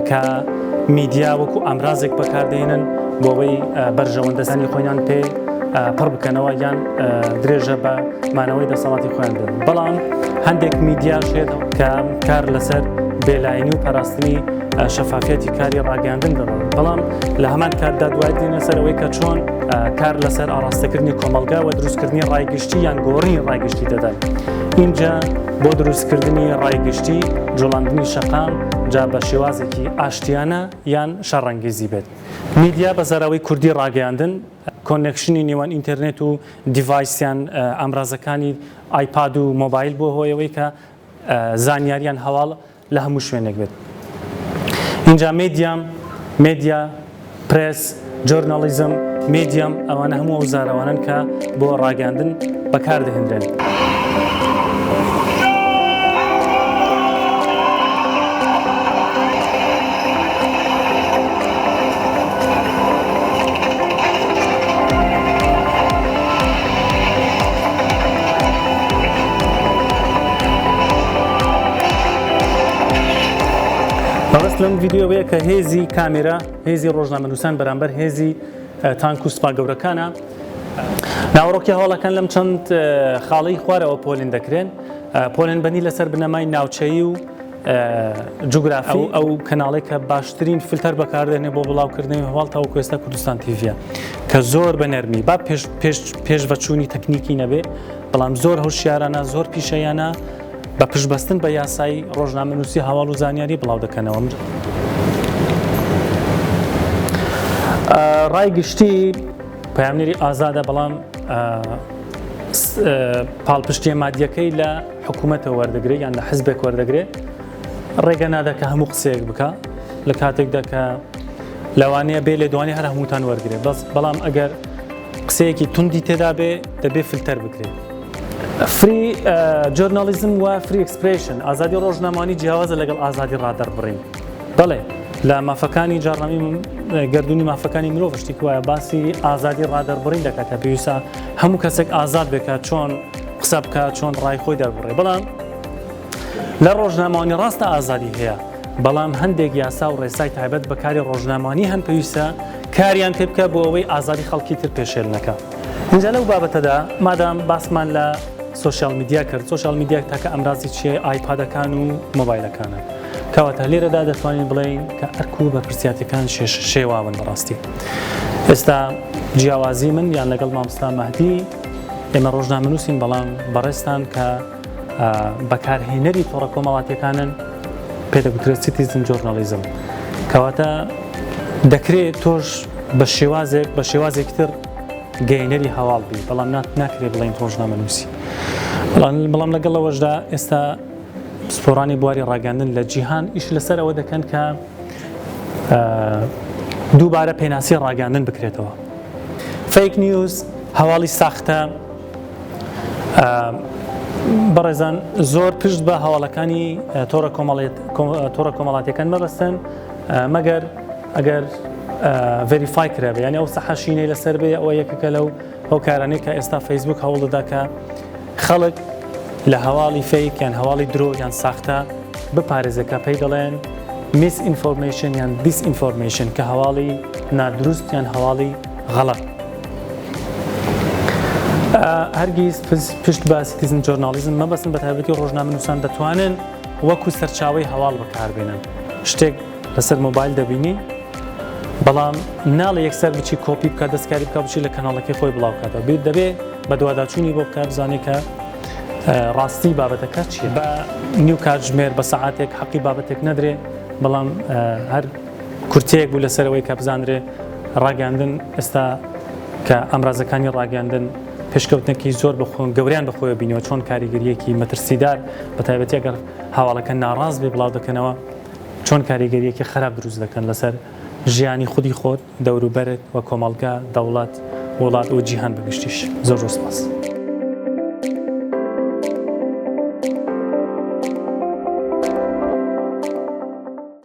کە میدیا وەکو ئامرازێک بەکاردێنن بۆ ئەوەی بەرژەوەندەستانی خۆیان پێ پڕ بکەنەوە یان درێژە بە مانەوەی دەسەڵاتی خۆیان بن. بەڵام هەندێک میدیا شێت کە کار لەسەر بێلاینی و پاراستنی شەفافیەتی کاری ڕاگەاندن دەڵێن. بەڵام لە هەمان کاردا دوای دێنە سەر ئەوەی کە چۆن کار لەسەر ئاراستەکردنی کۆمەلگا و دروستکردنی ڕایگەشتی یان گۆڕینی ڕایگەشتی دەدەن. اینجا بۆ دروستکردنی ڕایگەشتی جوڵاندنی شەقام جا بە شێوازێکی ئاشتیانە یان شەڕەنگیزی بێت. میدیا بە زەراوی کوردی ڕاگەاندن کۆنێکشنی نێوان ئینتەرنێت و دیڤایسیان ئامرازەکانی ئایپاد و مۆبایل بۆ هۆیەوەی کە زانیاریان هەواڵ لە هەموو شوێنێک بێت. اینجا مێدیا، پرێس، جۆرنالیزم، مێدیەم ئەوانە هەموو ئەو زاراوانن کە بۆ ڕاگەاندن بەکاردەهێنرێن. بەڕست لەم ڤیددیۆوەیە کە هێزی کامێرا، هێزی ڕۆژنامەنووسان بەرامبەر هێزی تانک و سوپا گەورەکانە. ناوەڕۆکی هەواڵەکان لەم چەند خاڵەی خوارەوە پۆلین دەکرێن. پۆلێنبەندی لەسەر بنەمای ناوچەیی و جوگرافی ئەو کەناڵێک کە باشترین فلتەر بەکاردێنێ بۆ بڵاوکردنەوەی هەواڵ تاوەکو ئێستا کوردستان تیڤە کە زۆر بە نەرمی با پێشڤەچوونی تەکنیکی نەبێ، بەڵام زۆر هەوشیارانە، زۆر پیشەیانە بە پشتبەستن بە یاسای ڕۆژنامەنووسی هەواڵ و زانیاری بڵاو دەکەنەوە. ڕایگشتی پەیامنێری ئازادە، بەڵام پاڵپشتیە مادیەکەی لە حکوومەتەوە وەردەگرێت یان لە حزبێک وەردەگرێت. ڕێگە نادا کە هەموو قسەیەک بکە لە کاتێکدا کە لەوانەیە بێ لێ دوانی هەر هەمووتان وەرگێت. بەڵام ئەگەر قسەیەکی توندی تێدا بێ دەبێت فلتەر بکرێت. فری جۆرنالیزم و فری ئەکسپرێشن، ئازادی ڕۆژنامەوانی جیاوازە لەگەڵ ئازادی ڕادەربڕین. بەڵێ لە مافەکانی جاڕامی گردردونی مافەکانی مرۆڤ شتێکی وایە باسی ئازادی ڕادەربڕین دەکات کە پێویستە هەموو کەسێک ئازاد بکات چۆن قسە بکات، چۆن ڕای خۆی دەربڕێ. بەڵام لە ڕۆژنامەوانی ڕاستە ئازادی هەیە، بەڵام هەندێک یاسا و ڕێسای تایبەت بەکاری ڕۆژنامەوانی هەم پێویستە کاریان پێ بکە بۆ ئەوەی ئازادی خەڵکی تر پێشێل نەکە. اینجا لەو بابەتەدا مادام باسمان لە سوشال میدیا کرد، سوشال میدیا تاکە ئەمرازی چیە ئایپادەکان و مۆبایلەکانە، کەواتە لێرەدا دەتوانین بڵێین کە ئەرکوو بە پرسیاتەکان شێواون بەڕاستی. ئێستا جیاوازی من یان لەگەڵ مامۆستا مەهدی ئێمە ڕۆژنامەنووسین، بەڵام بەڕێستان کە بەکارهێنەری تۆڕە کۆمەڵاتیەکانن پێدەگوترێت سیتیزن جۆرنالیزم، کەواتە دەکرێت تۆش بە شێوازێک تر گەینەری هەواڵ بی، بەڵام ناکرێت بڵین ڕۆژنامەنووسی. بەڵام لەگەڵەوەشدا ئێستا سپۆرانی بواری ڕاگەاندن لە جیهان ئیش لەسەر ئەوە دەکەن کە دووبارە پێناسی ڕاگەاندن بکرێتەوە. فیک نیوز، هەواڵی ساختە، بەڕێزان زۆر پشت بە هەواڵەکانی تۆڕە کۆمەڵاتیەکان مەبەستن مەگەر ئەگەر ڤێریفای کرابێ، یعنی ئەو سەحەشینەی لەسەر بێ ئەوە یەکێکە لەو هەوکارانەی کە ئێستا فەیسبوک هەوڵ دەدا کە خەڵک لە هەواڵی فیک یان هەواڵی درۆ یان ساختە بپارێزێکە پێی دەڵێن میس ئینفۆرمێشن یان دیس ئینفۆرمێشن کە هەواڵی نادروست یان هەواڵی غەڵەت. هەرگیز پشت بە سیتیزن جۆرنالیزم مەبەستن، بە تایبەتی ڕۆژنامەنووسان دەتوانن وەکو سەرچاوەی هەواڵ بەکاربێنن. شتێک لەسەر مۆبایل دەبینی، بەڵام ناڵە یەکسەر بچی کۆپی بکە، دەستکاری بکە بچی لە کەناڵەکەی خۆی بڵاوکاتەوە. دەبێت بە دوواداچوونی بۆ بکە بزانێت کە ڕاستی بابەتەکە چیە. بە نیو کاتژمێر بە سەعاتێک حەقی بابەتێک نەدرێ، بەڵام هەر کورتەیەک بوو لەسەرەوەی کە بزانرێ ڕاگەاندن ئێستا کە ئەمرازەکانی ڕاگەاندن پێشکەوتنێکی زۆر گەوریان بەخۆیە بینەوە، چۆن کاریگەریەکی مەترسیدار بە تایبەتی ئەگەر هەواڵەکە ناڕاز بێ بڵاو دەکەنەوە، چۆن کاریگەریەکی خراپ دروست دەکەن لەسەر ژیانی خودی خۆت، دەوروبەرت و کۆمەڵگا، دەوڵات، وڵات و جیهان بەگشتیش. زۆر سپاس.